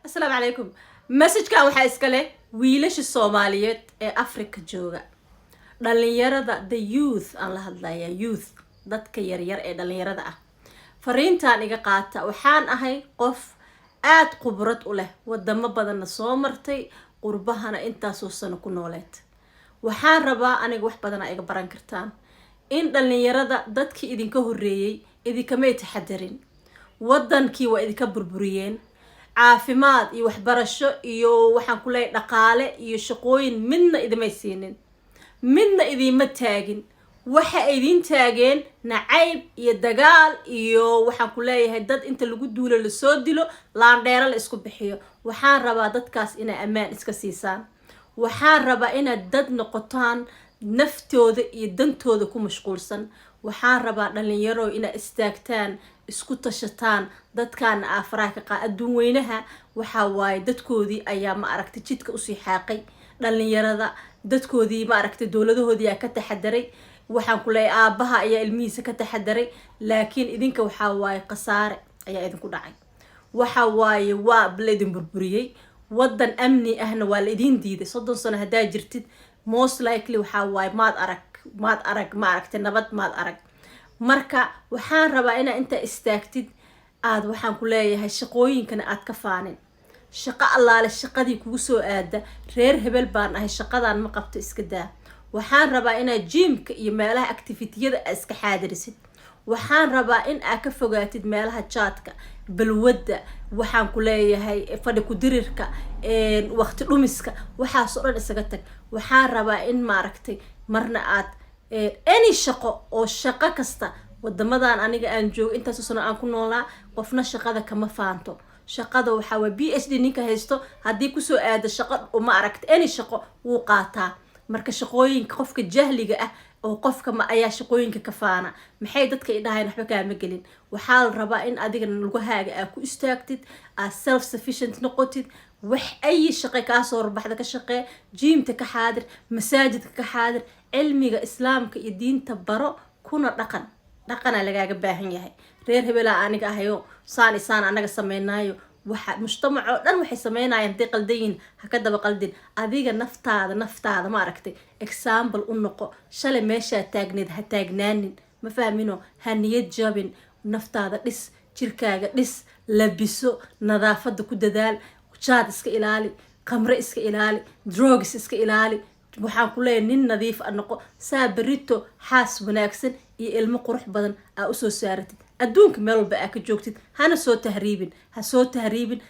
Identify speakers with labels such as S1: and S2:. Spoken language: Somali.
S1: السلام عليكم. مسجka waxa iska leh wiilasha Soomaaliyeed ee Afrika jooga. Dhalinyarada the youth aan la hadlayaa youth dadka yar yar ee dhalinyarada ah. Fariintaan iga qaata waxaan ahay qof aad khibrad u leh wadamo badan soo martay qurbahana intaas oo sano ku nooleed. Waxaan rabaa aniga wax badan iga baran kartaan in dhalinyarada dadkii idinka horeeyay idinka ma taxadarin. Wadankii waa idinka burburiyeen. caafimaad iyo waxbarasho iyo waxaan ku leeyahay dhaqaale iyo shaqooyin midna idima siinin midna idima taagin waxa idin taageen nacayb iyo dagaal iyo waxaan ku leeyahay dad inta lagu duulo la soo dilo laandheero la isku bixiyo waxaan rabaa dadkaas inay amaan iska siisaan waxaan rabaa inaad dad noqotaan naftooda iyo dantooda ku mashquulsan waxaan rabaa dhalinyaro inay istaagtaan isku tashataan dadkan Afrika adduun weynaha waxa waay dadkoodii ayaa ma aragtay jidka u sii xaaqay dhalinyarada dadkoodii ma aragtay dawladahoodii ka taxadaray waxaan ku leeyahay aabaha ayaa ilmihiisa ka taxadaray laakiin idinka waxa waay qasaare ayaa idinku dhacay waxa waay waa bleedin burburiyay wadan amni ahna waa la idin diiday 30 sano hadaa jirtid most likely waxa waay maad arag ma aragtay nabad maad arag marka waxaan rabaa inaa inta istaagtid aad waxaan ku leeyahay shaqooyinkana aad ka faanin shaqo allaale shaqadii kugu soo aada reer hebel baan ahay shaqadan ma qabto iska daa waxaan rabaa inaa gymka iyo meelaha activity-yada iska xaadirisid waxaan rabaa in aad ka fogaatid meelaha chat-ka balwada waxaan ku leeyahay fadhi ku dirirka waqti dhumiska waxaas oo dhan isaga tag waxaan rabaa in ma aragtay marna aad any shaqo oo shaqo kasta wadamadan aniga aan joogo intaas sano aan ku noolaa qofna shaqada kama faanto shaqada waxa waa PhD ninka haysto hadii ku soo aado shaqo uma aragto any shaqo wuu qaataa marka shaqooyinka qofka jahliga ah oo qofka ma ayaa shaqooyinka ka faana maxay dadka idhaayeen waxba kaama gelin waxaa la rabaa in adiga lugahaaga aad ku istaagtid aad self sufficient noqotid wax ay shaqo ka soo horbaxda ka shaqee gymta ka xaadir masaajidka ka xaadir cilmiga islaamka iyo diinta baro kuna dhaqan lagaaga baahan yahay reer hebela aniga ahayo saan anaga sameynaayo waxa mujtamaco dhan waxay sameynayaan hadii qaldayin ha ka daba qaldin adiga naftaada ma aragtay example u noqo shalay meesha taagneed ha taagnaanin ma fahmino ha niyad jabin naftaada dhis jirkaaga dhis labiso nadaafada ku dadaal jaad iska ilaali qamre iska ilaali drugs iska ilaali waxaan ku leeyahay nin nadiif ah noqo saabarito xaas wanaagsan iyo ilmo qurux badan aa u soo saaratid adduunka meel walba aa ka joogtid hana soo tahriibin ha soo tahriibin